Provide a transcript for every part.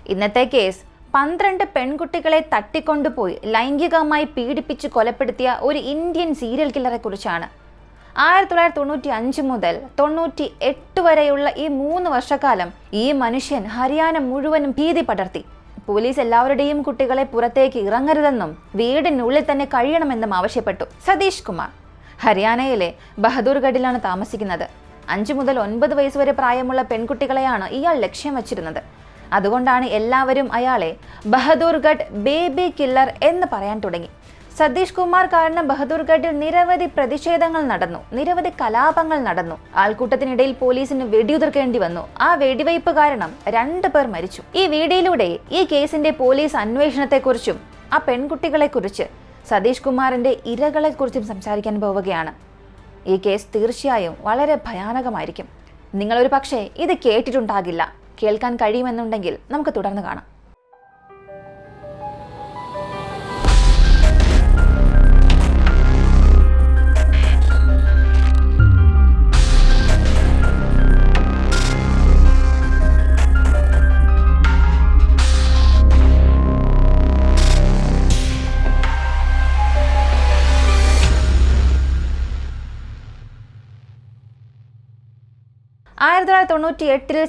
ഇന്നത്തെ കേസ് 12 പെൺകുട്ടികളെ തട്ടിക്കൊണ്ടുപോയി ലൈംഗികമായി പീഡിപ്പിച്ച് കൊലപ്പെടുത്തിയ ഒരു ഇന്ത്യൻ സീരിയൽ കില്ലറെ കുറിച്ചാണ്. 1995 മുതൽ 98 വരെയുള്ള ഈ 3 വർഷക്കാലം ഈ മനുഷ്യൻ ഹരിയാന മുഴുവനും ഭീതി പടർത്തി. പോലീസ് എല്ലാവരുടെയും കുട്ടികളെ പുറത്തേക്ക് ഇറങ്ങരുതെന്നും വീടിനുള്ളിൽ തന്നെ കഴിയണമെന്നും ആവശ്യപ്പെട്ടു. സതീഷ് കുമാർ ഹരിയാനയിലെ ബഹദൂർഗഡിലാണ് താമസിക്കുന്നത്. 5 മുതൽ 9 വയസ്സ് വരെ പ്രായമുള്ള പെൺകുട്ടികളെയാണ് ഇയാൾ ലക്ഷ്യം വച്ചിരുന്നത്. അതുകൊണ്ടാണ് എല്ലാവരും അയാളെ ബഹദൂർഗഡ് ബേബി കില്ലർ എന്ന് പറയാൻ തുടങ്ങി. സതീഷ് കുമാർ കാരണം ബഹദൂർഗഡിൽ നിരവധി പ്രതിഷേധങ്ങൾ നടന്നു, നിരവധി കലാപങ്ങൾ നടന്നു. ആൾക്കൂട്ടത്തിനിടയിൽ പോലീസിന് വെടിയുതിർക്കേണ്ടി വന്നു. ആ വെടിവയ്പ് കാരണം 2 പേർ മരിച്ചു. ഈ വീഡിയോയിലൂടെ ഈ കേസിന്റെ പോലീസ് അന്വേഷണത്തെക്കുറിച്ചും ആ പെൺകുട്ടികളെക്കുറിച്ച് സതീഷ് കുമാറിന്റെ ഇരകളെക്കുറിച്ചും സംസാരിക്കാൻ പോവുകയാണ്. ഈ കേസ് തീർച്ചയായും വളരെ ഭയാനകമായിരിക്കും. നിങ്ങളൊരു പക്ഷേ ഇത് കേട്ടിട്ടുണ്ടാകില്ല. കേൾക്കാൻ കഴിയുമെന്നുണ്ടെങ്കിൽ നമുക്ക് തുടർന്ന് കാണാം.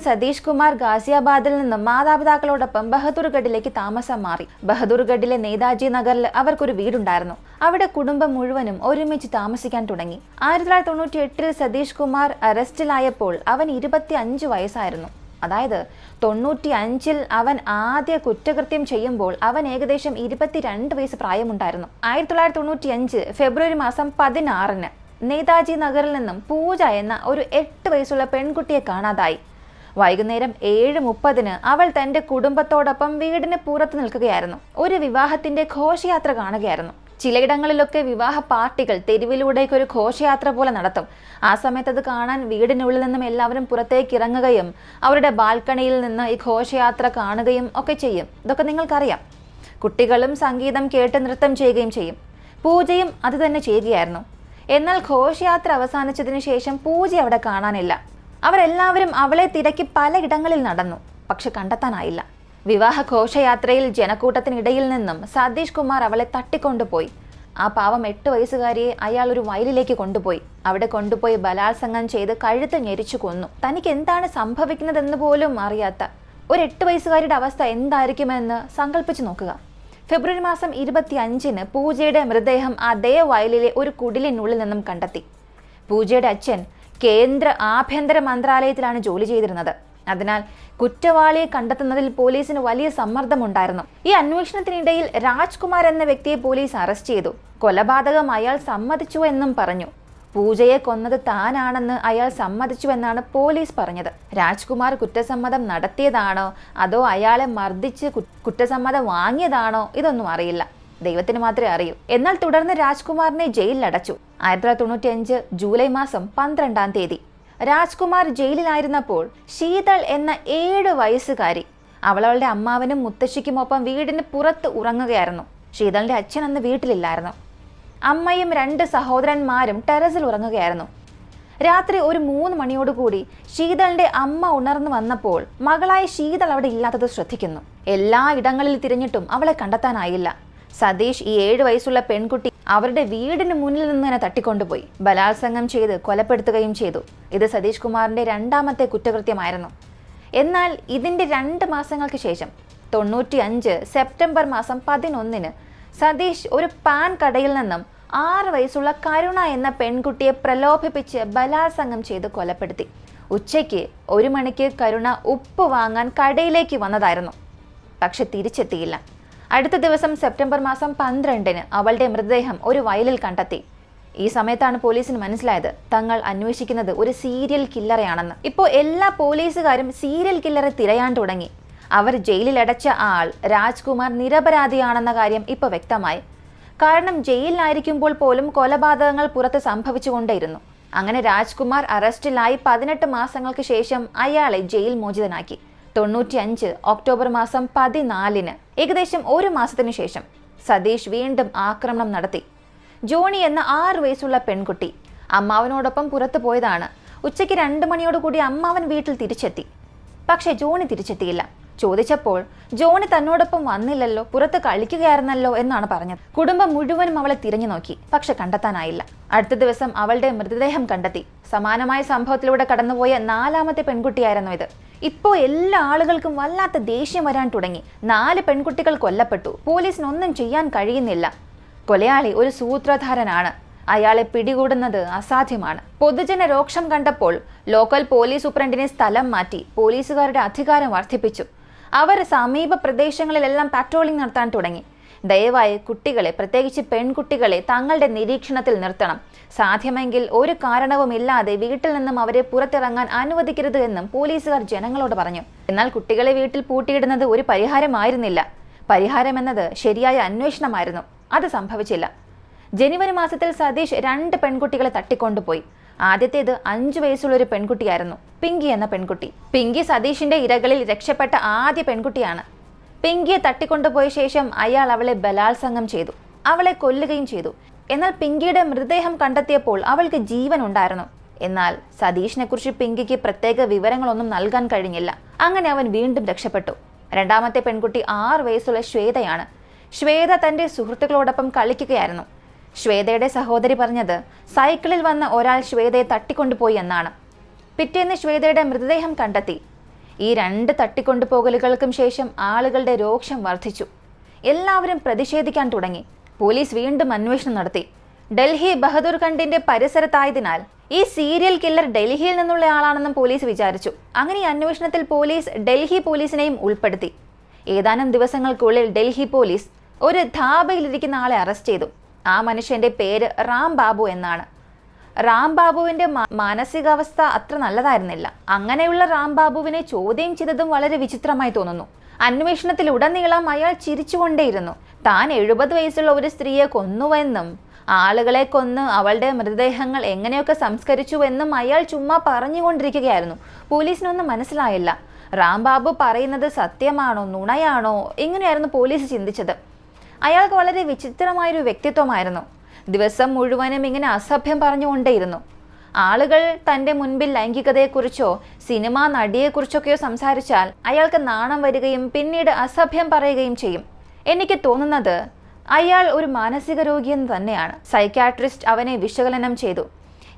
സതീഷ് കുമാർ ഗാസിയാബാദിൽ നിന്നും മാതാപിതാക്കളോടൊപ്പം ബഹദൂർഗഡിലേക്ക് താമസം മാറി. ബഹദൂർഗഡിലെ നേതാജി നഗറിൽ അവർക്കൊരു വീടുണ്ടായിരുന്നു. അവിടെ കുടുംബം മുഴുവനും ഒരുമിച്ച് താമസിക്കാൻ തുടങ്ങി. 1998 സതീഷ് കുമാർ അറസ്റ്റിലായപ്പോൾ അവൻ 25 വയസ്സായിരുന്നു. അതായത് 95 അവൻ ആദ്യ കുറ്റകൃത്യം ചെയ്യുമ്പോൾ അവൻ ഏകദേശം 22 വയസ്സ് പ്രായമുണ്ടായിരുന്നു. 1995 ഫെബ്രുവരി മാസം 16 നേതാജി നഗറിൽ നിന്നും പൂജ എന്ന ഒരു 8 വയസ്സുള്ള പെൺകുട്ടിയെ കാണാതായി. വൈകുന്നേരം 7:30 അവൾ തന്റെ കുടുംബത്തോടൊപ്പം വീടിന് പുറത്ത് നിൽക്കുകയായിരുന്നു. ഒരു വിവാഹത്തിന്റെ ഘോഷയാത്ര കാണുകയായിരുന്നു. ചിലയിടങ്ങളിലൊക്കെ വിവാഹ പാർട്ടികൾ തെരുവിലൂടേക്ക് ഒരു ഘോഷയാത്ര പോലെ നടത്തും. ആ സമയത്ത് അത് കാണാൻ വീടിനുള്ളിൽ നിന്നും എല്ലാവരും പുറത്തേക്ക് ഇറങ്ങുകയും അവരുടെ ബാൽക്കണിയിൽ നിന്ന് ഈ ഘോഷയാത്ര കാണുകയും ഒക്കെ ചെയ്യും. ഇതൊക്കെ നിങ്ങൾക്കറിയാം. കുട്ടികളും സംഗീതം കേട്ട് നൃത്തം ചെയ്യുകയും ചെയ്യും. പൂജയും അത് തന്നെ ചെയ്യുകയായിരുന്നു. എന്നാൽ ഘോഷയാത്ര അവസാനിച്ചതിന് ശേഷം പൂജ അവിടെ കാണാനില്ല. അവരെല്ലാവരും അവളെ തിരക്കി പലയിടങ്ങളിൽ നടന്നു, പക്ഷെ കണ്ടെത്താനായില്ല. വിവാഹ ഘോഷയാത്രയിൽ ജനക്കൂട്ടത്തിനിടയിൽ നിന്നും സതീഷ് കുമാർ അവളെ തട്ടിക്കൊണ്ടുപോയി. ആ പാവം 8 വയസ്സുകാരിയെ അയാൾ ഒരു വയലിലേക്ക് കൊണ്ടുപോയി. അവിടെ കൊണ്ടുപോയി ബലാത്സംഗം ചെയ്ത് കഴുത്ത് ഞെരിച്ചു കൊന്നു. തനിക്ക് എന്താണ് സംഭവിക്കുന്നതെന്ന് പോലും അറിയാത്ത ഒരു 8 വയസ്സുകാരിയുടെ അവസ്ഥ എന്തായിരിക്കുമെന്ന് സങ്കല്പിച്ചു നോക്കുക. ഫെബ്രുവരി മാസം 25 പൂജയുടെ മൃതദേഹം അതേ വയലിലെ ഒരു കുടിലിനുള്ളിൽ നിന്നും കണ്ടെത്തി. പൂജയുടെ അച്ഛൻ കേന്ദ്ര ആഭ്യന്തര മന്ത്രാലയത്തിലാണ് ജോലി ചെയ്തിരുന്നത്. അതിനാൽ കുറ്റവാളിയെ കണ്ടെത്തുന്നതിൽ പോലീസിന് വലിയ സമ്മർദ്ദമുണ്ടായിരുന്നു. ഈ അന്വേഷണത്തിനിടയിൽ രാജ്കുമാർ എന്ന വ്യക്തിയെ പോലീസ് അറസ്റ്റ് ചെയ്തു. കൊലപാതകം അയാൾ സമ്മതിച്ചു എന്നും പറഞ്ഞു. പൂജയെ കൊന്നത് താനാണെന്ന് അയാൾ സമ്മതിച്ചുവെന്നാണ് പോലീസ് പറഞ്ഞത്. രാജ്കുമാർ കുറ്റസമ്മതം നടത്തിയതാണോ അതോ അയാളെ മർദ്ദിച്ച് കുറ്റസമ്മതം വാങ്ങിയതാണോ ഇതൊന്നും അറിയില്ല. ദൈവത്തിന് മാത്രമേ അറിയൂ. എന്നാൽ തുടർന്ന് രാജ്കുമാറിനെ ജയിലിലടച്ചു. 1995 ജൂലൈ മാസം 12 രാജ്കുമാർ ജയിലിലായിരുന്നപ്പോൾ ശീതൾ എന്ന 7 വയസ്സുകാരി അവളുടെ അമ്മാവനും മുത്തശ്ശിക്കുമൊപ്പം വീടിന് പുറത്ത് ഉറങ്ങുകയായിരുന്നു. ശീതളിന്റെ അച്ഛൻ അന്ന് വീട്ടിലില്ലായിരുന്നു. അമ്മയും 2 സഹോദരന്മാരും ടെറസിൽ ഉറങ്ങുകയായിരുന്നു. രാത്രി ഒരു 3 മണിയോടുകൂടി ശീതളിന്റെ അമ്മ ഉണർന്നു വന്നപ്പോൾ മകളായ ശീതൾ അവിടെ ഇല്ലാത്തത് ശ്രദ്ധിക്കുന്നു. എല്ലാ ഇടങ്ങളിൽ തിരഞ്ഞിട്ടും അവളെ കണ്ടെത്താനായില്ല. സതീഷ് ഈ 7 വയസ്സുള്ള പെൺകുട്ടി അവരുടെ വീടിന് മുന്നിൽ നിന്ന് തന്നെ തട്ടിക്കൊണ്ടുപോയി ബലാത്സംഗം ചെയ്ത് കൊലപ്പെടുത്തുകയും ചെയ്തു. ഇത് സതീഷ് കുമാറിന്റെ 2ാമത്തെ കുറ്റകൃത്യമായിരുന്നു. എന്നാൽ ഇതിന്റെ 2 മാസങ്ങൾക്ക് ശേഷം 95 സെപ്റ്റംബർ മാസം 11 സതീഷ് ഒരു പാൻ കടയിൽ നിന്നും 6 വയസ്സുള്ള കരുണ എന്ന പെൺകുട്ടിയെ പ്രലോഭിപ്പിച്ച് ബലാത്സംഗം ചെയ്ത് കൊലപ്പെടുത്തി. ഉച്ചയ്ക്ക് 1 മണിക്ക് കരുണ ഉപ്പ് വാങ്ങാൻ കടയിലേക്ക് വന്നതായിരുന്നു, പക്ഷെ തിരിച്ചെത്തിയില്ല. അടുത്ത ദിവസം സെപ്റ്റംബർ മാസം 12 അവളുടെ മൃതദേഹം ഒരു വയലിൽ കണ്ടെത്തി. ഈ സമയത്താണ് പോലീസിന് മനസ്സിലായത് തങ്ങൾ അന്വേഷിക്കുന്നത് ഒരു സീരിയൽ കില്ലറെയാണെന്ന്. ഇപ്പോൾ എല്ലാ പോലീസുകാരും സീരിയൽ കില്ലറെ തിരയാൻ തുടങ്ങി. അവർ ജയിലിലടച്ച ആൾ രാജ്കുമാർ നിരപരാധിയാണെന്ന കാര്യം ഇപ്പോൾ വ്യക്തമായി. കാരണം ജയിലിലായിരിക്കുമ്പോൾ പോലും കൊലപാതകങ്ങൾ പുറത്ത് സംഭവിച്ചുകൊണ്ടേയിരുന്നു. അങ്ങനെ രാജ്കുമാർ അറസ്റ്റിലായി 18 മാസങ്ങൾക്ക് ശേഷം അയാളെ ജയിൽ മോചിതനാക്കി. 95 ഒക്ടോബർ മാസം 14 ഏകദേശം 1 മാസത്തിനു ശേഷം സതീഷ് വീണ്ടും ആക്രമണം നടത്തി. ജോണി എന്ന 6 വയസ്സുള്ള പെൺകുട്ടി അമ്മാവനോടൊപ്പം പുറത്തു പോയതാണ്. ഉച്ചയ്ക്ക് 2 മണിയോടുകൂടി അമ്മാവൻ വീട്ടിൽ തിരിച്ചെത്തി. പക്ഷേ ജോണി തിരിച്ചെത്തിയില്ല. ചോദിച്ചപ്പോൾ ജോണി തന്നോടൊപ്പം വന്നില്ലല്ലോ, പുറത്ത് കളിക്കുകയായിരുന്നല്ലോ എന്നാണ് പറഞ്ഞത്. കുടുംബം മുഴുവനും അവളെ തിരഞ്ഞു നോക്കി, പക്ഷെ കണ്ടെത്താനായില്ല. അടുത്ത ദിവസം അവളുടെ മൃതദേഹം കണ്ടെത്തി. സമാനമായ സംഭവത്തിലൂടെ കടന്നുപോയ 4ാമത്തെ പെൺകുട്ടിയായിരുന്നു ഇത്. ഇപ്പോൾ എല്ലാ ആളുകൾക്കും വല്ലാത്ത ദേഷ്യം വരാൻ തുടങ്ങി. 4 പെൺകുട്ടികൾ കൊല്ലപ്പെട്ടു, പോലീസിനൊന്നും ചെയ്യാൻ കഴിയുന്നില്ല. കൊലയാളി ഒരു സൂത്രധാരനാണ്, അയാളെ പിടികൂടുന്നത് അസാധ്യമാണ്. പൊതുജന രോക്ഷം കണ്ടപ്പോൾ ലോക്കൽ പോലീസ് സൂപ്രണ്ടിനെ സ്ഥലം മാറ്റി പോലീസുകാരുടെ അധികാരം വർദ്ധിപ്പിച്ചു. അവർ സമീപ പ്രദേശങ്ങളിലെല്ലാം പാട്രോളിംഗ് നടത്താൻ തുടങ്ങി. ദയവായി കുട്ടികളെ, പ്രത്യേകിച്ച് പെൺകുട്ടികളെ തങ്ങളുടെ നിരീക്ഷണത്തിൽ നിർത്തണം. സാധ്യമെങ്കിൽ ഒരു കാരണവുമില്ലാതെ വീട്ടിൽ നിന്നും അവരെ പുറത്തിറങ്ങാൻ അനുവദിക്കരുത് എന്നും പോലീസുകാർ ജനങ്ങളോട് പറഞ്ഞു. എന്നാൽ കുട്ടികളെ വീട്ടിൽ പൂട്ടിയിടുന്നത് ഒരു പരിഹാരമായിരുന്നില്ല. പരിഹാരമെന്നത് ശരിയായ അന്വേഷണമായിരുന്നു. അത് സംഭവിച്ചില്ല. ജനുവരി മാസത്തിൽ സതീഷ് 2 പെൺകുട്ടികളെ തട്ടിക്കൊണ്ടുപോയി. ആദ്യത്തേത് 5 വയസ്സുള്ള ഒരു പെൺകുട്ടിയായിരുന്നു, പിങ്കി എന്ന പെൺകുട്ടി. പിങ്കി സതീഷിന്റെ ഇരകളിൽ രക്ഷപ്പെട്ട ആദ്യ പെൺകുട്ടിയാണ്. പിങ്കിയെ തട്ടിക്കൊണ്ടുപോയ ശേഷം അയാൾ അവളെ ബലാത്സംഗം ചെയ്തു, അവളെ കൊല്ലുകയും ചെയ്തു. എന്നാൽ പിങ്കിയുടെ മൃതദേഹം കണ്ടെത്തിയപ്പോൾ അവൾക്ക് ജീവൻ ഉണ്ടായിരുന്നു. എന്നാൽ സതീഷിനെ കുറിച്ച് പിങ്കിക്ക് പ്രത്യേക വിവരങ്ങളൊന്നും നൽകാൻ കഴിഞ്ഞില്ല. അങ്ങനെ അവൻ വീണ്ടും രക്ഷപ്പെട്ടു. 2ാമത്തെ പെൺകുട്ടി 6 വയസ്സുള്ള ശ്വേതയാണ്. ശ്വേത തന്റെ സുഹൃത്തുക്കളോടൊപ്പം കളിക്കുകയായിരുന്നു. ശ്വേതയുടെ സഹോദരി പറഞ്ഞത് സൈക്കിളിൽ വന്ന ഒരാൾ ശ്വേതയെ തട്ടിക്കൊണ്ടുപോയി എന്നാണ്. പിറ്റേന്ന് ശ്വേതയുടെ മൃതദേഹം കണ്ടെത്തി. ഈ 2 തട്ടിക്കൊണ്ടുപോകലുകൾക്കും ശേഷം ആളുകളുടെ രോക്ഷം വർദ്ധിച്ചു. എല്ലാവരും പ്രതിഷേധിക്കാൻ തുടങ്ങി. പോലീസ് വീണ്ടും അന്വേഷണം നടത്തി. ഡൽഹി ബഹദൂർഖണ്ഡിന്റെ പരിസരത്തായതിനാൽ ഈ സീരിയൽ കില്ലർ ഡൽഹിയിൽ നിന്നുള്ള ആളാണെന്നും പോലീസ് വിചാരിച്ചു. അങ്ങനെ ഈ അന്വേഷണത്തിൽ പോലീസ് ഡൽഹി പോലീസിനെയും ഉൾപ്പെടുത്തി. ഏതാനും ദിവസങ്ങൾക്കുള്ളിൽ ഡൽഹി പോലീസ് ഒരു ധാബയിലിരിക്കുന്ന ആളെ അറസ്റ്റ് ചെയ്തു. ആ മനുഷ്യന്റെ പേര് റാം ബാബു എന്നാണ്. റാം ബാബുവിന്റെ മാനസികാവസ്ഥ അത്ര നല്ലതായിരുന്നില്ല. അങ്ങനെയുള്ള റാം ബാബുവിനെ ചോദ്യം ചെയ്തതും വളരെ വിചിത്രമായി തോന്നുന്നു. അന്വേഷണത്തിലുടനീളം അയാൾ ചിരിച്ചുകൊണ്ടേയിരുന്നു. താൻ 70 വയസ്സുള്ള ഒരു സ്ത്രീയെ കൊന്നുവെന്നും ആളുകളെ കൊന്ന് അവളുടെ മൃതദേഹങ്ങൾ എങ്ങനെയൊക്കെ സംസ്കരിച്ചുവെന്നും അയാൾ ചുമ്മാ പറഞ്ഞുകൊണ്ടിരിക്കുകയായിരുന്നു. പോലീസിനൊന്നും മനസ്സിലായില്ല. റാം ബാബു പറയുന്നത് സത്യമാണോ നുണയാണോ ഇങ്ങനെയായിരുന്നു പോലീസ് ചിന്തിച്ചത്. അയാൾക്ക് വളരെ വിചിത്രമായൊരു വ്യക്തിത്വമായിരുന്നു. ദിവസം മുഴുവനും ഇങ്ങനെ അസഭ്യം പറഞ്ഞുകൊണ്ടേയിരുന്നു. ആളുകൾ തൻ്റെ മുൻപിൽ ലൈംഗികതയെക്കുറിച്ചോ സിനിമാ നടിയെക്കുറിച്ചൊക്കെയോ സംസാരിച്ചാൽ അയാൾക്ക് നാണം വരികയും പിന്നീട് അസഭ്യം പറയുകയും ചെയ്യും. എനിക്ക് തോന്നുന്നത് അയാൾ ഒരു മാനസിക രോഗിയെന്ന് തന്നെയാണ്. സൈക്യാട്രിസ്റ്റ് അവനെ വിശകലനം ചെയ്തു.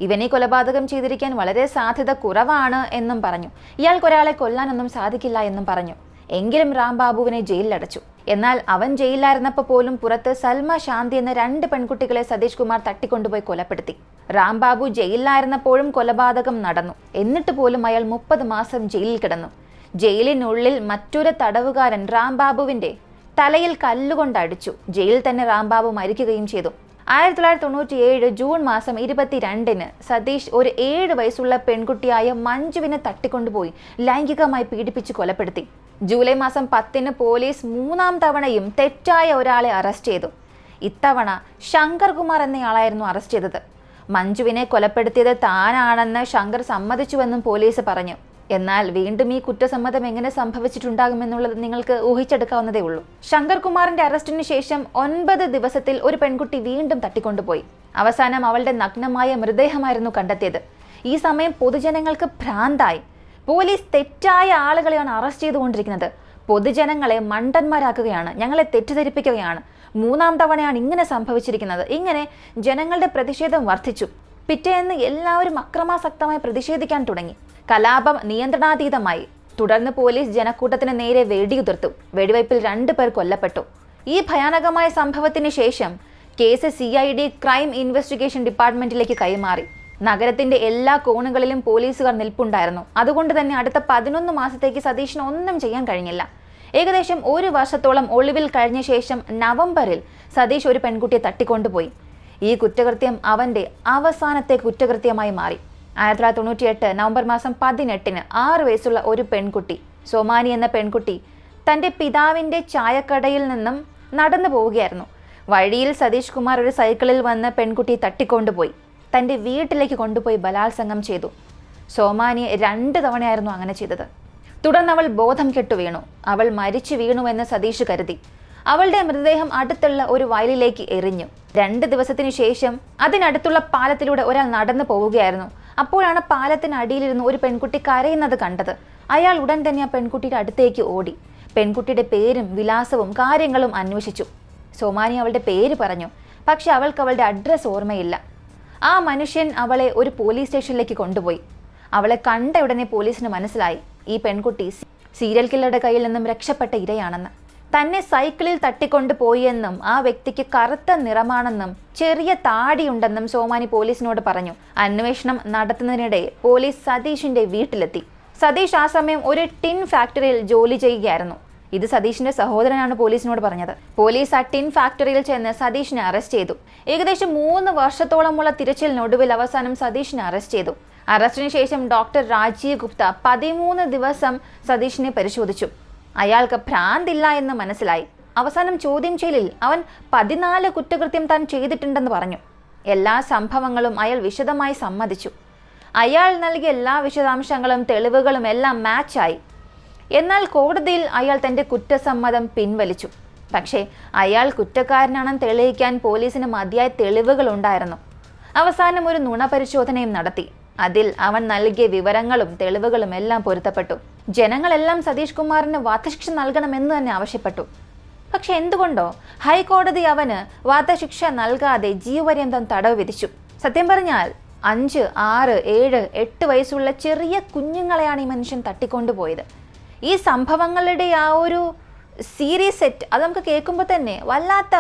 ഇവനെ കൊലപാതകം ചെയ്തിരിക്കാൻ വളരെ സാധ്യത കുറവാണ് എന്നും പറഞ്ഞു. ഇയാൾക്കൊരാളെ കൊല്ലാനൊന്നും സാധിക്കില്ല എന്നും പറഞ്ഞു. എങ്കിലും റാം ബാബുവിനെ ജയിലിലടച്ചു. എന്നാൽ അവൻ ജയിലിലായിരുന്നപ്പോൾ പോലും പുറത്ത് സൽമ, ശാന്തി എന്ന 2 പെൺകുട്ടികളെ സതീഷ് കുമാർ തട്ടിക്കൊണ്ടുപോയി കൊലപ്പെടുത്തി. റാം ബാബു ജയിലിലായിരുന്നപ്പോഴും കൊലപാതകം നടന്നു. എന്നിട്ട് പോലും അയാൾ 30 മാസം ജയിലിൽ കിടന്നു. ജയിലിനുള്ളിൽ മറ്റൊരു തടവുകാരൻ റാം ബാബുവിന്റെ തലയിൽ കല്ലുകൊണ്ട് അടിച്ചു. ജയിലിൽ തന്നെ റാം ബാബു മരിക്കുകയും ചെയ്തു. 1997 ജൂൺ മാസം 22-ന് സതീഷ് ഒരു 7 വയസ്സുള്ള പെൺകുട്ടിയായ മഞ്ജുവിനെ തട്ടിക്കൊണ്ടുപോയി ലൈംഗികമായി പീഡിപ്പിച്ച് കൊലപ്പെടുത്തി. ജൂലൈ മാസം 10-ന് പോലീസ് 3ാം തവണയും തെറ്റായ ഒരാളെ അറസ്റ്റ് ചെയ്തു. ഇത്തവണ ശങ്കർ കുമാർ എന്നയാളായിരുന്നു അറസ്റ്റ് ചെയ്തത്. മഞ്ജുവിനെ കൊലപ്പെടുത്തിയത് താനാണെന്ന് ശങ്കർ സമ്മതിച്ചുവെന്നും പോലീസ് പറഞ്ഞു. എന്നാൽ വീണ്ടും ഈ കുറ്റസമ്മതം എങ്ങനെ സംഭവിച്ചിട്ടുണ്ടാകുമെന്നുള്ളത് നിങ്ങൾക്ക് ഊഹിച്ചെടുക്കാവുന്നതേ ഉള്ളൂ. ശങ്കർ കുമാറിന്റെ അറസ്റ്റിന് ശേഷം 9 ദിവസത്തിൽ ഒരു പെൺകുട്ടി വീണ്ടും തട്ടിക്കൊണ്ടുപോയി. അവസാനം അവളുടെ നഗ്നമായ മൃതദേഹമായിരുന്നു കണ്ടെത്തിയത്. ഈ സമയം പൊതുജനങ്ങൾക്ക് ഭ്രാന്തായി. പോലീസ് തെറ്റായ ആളുകളെയാണ് അറസ്റ്റ് ചെയ്തുകൊണ്ടിരിക്കുന്നത്. പൊതുജനങ്ങളെ മണ്ടന്മാരാക്കുകയാണ്, ഞങ്ങളെ തെറ്റിദ്ധരിപ്പിക്കുകയാണ്. 3ാം തവണയാണ് ഇങ്ങനെ സംഭവിച്ചിരിക്കുന്നത്. ഇങ്ങനെ ജനങ്ങളുടെ പ്രതിഷേധം വർദ്ധിച്ചു. പിറ്റേന്ന് എല്ലാവരും അക്രമാസക്തമായി പ്രതിഷേധിക്കാൻ തുടങ്ങി. കലാപം നിയന്ത്രണാതീതമായി. തുടർന്ന് പോലീസ് ജനക്കൂട്ടത്തിന് നേരെ വെടിയുതിർത്തു. വെടിവയ്പിൽ 2 പേർ കൊല്ലപ്പെട്ടു. ഈ ഭയാനകമായ സംഭവത്തിന് ശേഷം കേസ് CID ക്രൈം ഇൻവെസ്റ്റിഗേഷൻ ഡിപ്പാർട്ട്മെന്റിലേക്ക് കൈമാറി. നഗരത്തിന്റെ എല്ലാ കോണുകളിലും പോലീസുകാർ നിൽപ്പുണ്ടായിരുന്നു. അതുകൊണ്ട് തന്നെ അടുത്ത 11 മാസത്തേക്ക് സതീഷിന് ഒന്നും ചെയ്യാൻ കഴിഞ്ഞില്ല. ഏകദേശം 1 വർഷത്തോളം ഒളിവിൽ കഴിഞ്ഞ ശേഷം നവംബറിൽ സതീഷ് ഒരു പെൺകുട്ടിയെ തട്ടിക്കൊണ്ടുപോയി. ഈ കുറ്റകൃത്യം അവന്റെ അവസാനത്തെ കുറ്റകൃത്യമായി മാറി. 1998 നവംബർ മാസം 18-ന് 6 വയസ്സുള്ള ഒരു പെൺകുട്ടി, സോമാനി എന്ന പെൺകുട്ടി, തൻ്റെ പിതാവിൻ്റെ ചായക്കടയിൽ നിന്നും നടന്നു പോവുകയായിരുന്നു. വഴിയിൽ സതീഷ് കുമാർ ഒരു സൈക്കിളിൽ വന്ന് പെൺകുട്ടി തട്ടിക്കൊണ്ടുപോയി തൻ്റെ വീട്ടിലേക്ക് കൊണ്ടുപോയി ബലാത്സംഗം ചെയ്തു. സോമാനിയെ 2 തവണയായിരുന്നു അങ്ങനെ ചെയ്തത്. തുടർന്ന് അവൾ ബോധം കെട്ടു വീണു. അവൾ മരിച്ചു വീണുവെന്ന് സതീഷ് കരുതി. അവളുടെ മൃതദേഹം അടുത്തുള്ള ഒരു വയലിലേക്ക് എറിഞ്ഞു. 2 ദിവസത്തിനു ശേഷം അതിനടുത്തുള്ള പാലത്തിലൂടെ ഒരാൾ നടന്നു പോവുകയായിരുന്നു. അപ്പോഴാണ് പാലത്തിനടിയിലിരുന്ന് ഒരു പെൺകുട്ടി കരയുന്നത് കണ്ടത്. അയാൾ ഉടൻ തന്നെ ആ പെൺകുട്ടിയുടെ അടുത്തേക്ക് ഓടി. പെൺകുട്ടിയുടെ പേരും വിലാസവും കാര്യങ്ങളും അന്വേഷിച്ചു. സോമാനി അവളുടെ പേര് പറഞ്ഞു, പക്ഷെ അവൾക്ക് അവളുടെ അഡ്രസ്സ് ഓർമ്മയില്ല. ആ മനുഷ്യൻ അവളെ ഒരു പോലീസ് സ്റ്റേഷനിലേക്ക് കൊണ്ടുപോയി. അവളെ കണ്ട ഉടനെ പോലീസിന് മനസ്സിലായി ഈ പെൺകുട്ടി സീരിയൽ കില്ലറുടെ കയ്യിൽ നിന്നും രക്ഷപ്പെട്ട ഇരയാണെന്ന്. തന്നെ സൈക്കിളിൽ തട്ടിക്കൊണ്ടുപോയി എന്നും ആ വ്യക്തിക്ക് കറുത്ത നിറമാണെന്നും ചെറിയ താടിയുണ്ടെന്നും സോമാനി പോലീസിനോട് പറഞ്ഞു. അന്വേഷണം നടത്തുന്നതിനിടെ പോലീസ് സതീഷിന്റെ വീട്ടിലെത്തി. സതീഷ് ആ സമയം ഒരു ടിൻ ഫാക്ടറിയിൽ ജോലി ചെയ്യുകയായിരുന്നു. ഇത് സതീഷിന്റെ സഹോദരനാണ് പോലീസിനോട് പറഞ്ഞത്. പോലീസ് ആ ടിൻ ഫാക്ടറിയിൽ ചെന്ന് സതീഷിനെ അറസ്റ്റ് ചെയ്തു. ഏകദേശം 3 വർഷത്തോളമുള്ള തിരച്ചിലിനൊടുവിൽ അവസാനം സതീഷിനെ അറസ്റ്റ് ചെയ്തു. അറസ്റ്റിന് ശേഷം ഡോക്ടർ രാജീവ് ഗുപ്ത 13 ദിവസം സതീഷിനെ പരിശോധിച്ചു. അയാൾക്ക് ഭ്രാന്തില്ല എന്ന് മനസ്സിലായി. അവസാനം ചോദ്യം ചെയ്യലിൽ അവൻ 14 കുറ്റകൃത്യം താൻ ചെയ്തിട്ടുണ്ടെന്ന് പറഞ്ഞു. എല്ലാ സംഭവങ്ങളും അയാൾ വിശദമായി സമ്മതിച്ചു. അയാൾ നൽകിയ എല്ലാ വിശദാംശങ്ങളും തെളിവുകളും എല്ലാം മാച്ചായി. എന്നാൽ കോടതിയിൽ അയാൾ തന്റെ കുറ്റസമ്മതം പിൻവലിച്ചു. പക്ഷേ അയാൾ കുറ്റക്കാരനാണെന്ന് തെളിയിക്കാൻ പോലീസിന് മതിയായ തെളിവുകൾ ഉണ്ടായിരുന്നു. അവസാനം ഒരു നുണ പരിശോധനയും നടത്തി. അതിൽ അവൻ നൽകിയ വിവരങ്ങളും തെളിവുകളും എല്ലാം പൊരുത്തപ്പെട്ടു. ജനങ്ങളെല്ലാം സതീഷ് കുമാറിന് വധശിക്ഷ നൽകണമെന്ന് തന്നെ ആവശ്യപ്പെട്ടു. പക്ഷെ എന്തുകൊണ്ടോ ഹൈക്കോടതി അവന് വധശിക്ഷ നൽകാതെ ജീവപര്യന്തം തടവ് വിധിച്ചു. സത്യം പറഞ്ഞാൽ 5, 6, 7, 8 വയസ്സുള്ള ചെറിയ കുഞ്ഞുങ്ങളെയാണ് ഈ മനുഷ്യൻ തട്ടിക്കൊണ്ടുപോയത്. ഈ സംഭവങ്ങളുടെ ആ ഒരു സീരീസ് സെറ്റ് അത് നമുക്ക് കേൾക്കുമ്പോൾ തന്നെ വല്ലാത്ത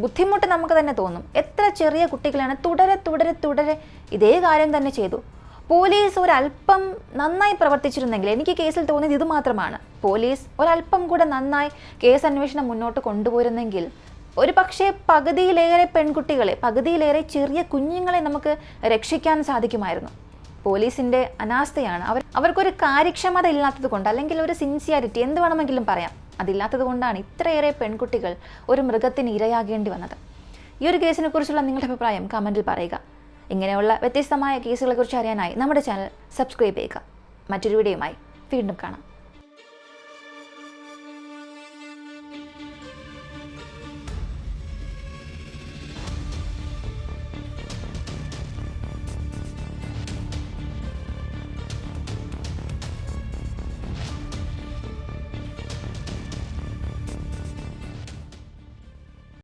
ബുദ്ധിമുട്ട് നമുക്ക് തന്നെ തോന്നും. എത്ര ചെറിയ കുട്ടികളാണ് തുടരെ ഇതേ കാര്യം തന്നെ ചെയ്തു. പോലീസ് ഒരല്പം നന്നായി പ്രവർത്തിച്ചിരുന്നെങ്കിൽ, എനിക്ക് കേസിൽ തോന്നിയത് ഇത് മാത്രമാണ്, പോലീസ് ഒരല്പം കൂടെ നന്നായി കേസ് അന്വേഷണം മുന്നോട്ട് കൊണ്ടുപോയിരുന്നെങ്കിൽ ഒരു പക്ഷേ പകുതിയിലേറെ ചെറിയ കുഞ്ഞുങ്ങളെ നമുക്ക് രക്ഷിക്കാൻ സാധിക്കുമായിരുന്നു. പോലീസിന്റെ അനാസ്ഥയാണ്. അവർക്കൊരു കാര്യക്ഷമത ഇല്ലാത്തത് കൊണ്ട്, അല്ലെങ്കിൽ ഒരു സിൻസിയാരിറ്റി എന്ത് വേണമെങ്കിലും പറയാം, അതില്ലാത്തത് കൊണ്ടാണ് ഇത്രയേറെ പെൺകുട്ടികൾ ഒരു മൃഗത്തിന് ഇരയാകേണ്ടി വന്നത്. ഈ ഒരു കേസിനെ കുറിച്ചുള്ള നിങ്ങളുടെ അഭിപ്രായം കമൻറ്റിൽ പറയുക. ഇങ്ങനെയുള്ള വ്യത്യസ്തമായ കേസുകളെക്കുറിച്ച് അറിയാനായി നമ്മുടെ ചാനൽ സബ്സ്ക്രൈബ് ചെയ്യുക. മറ്റൊരു വീഡിയോയുമായി വീണ്ടും കാണാം.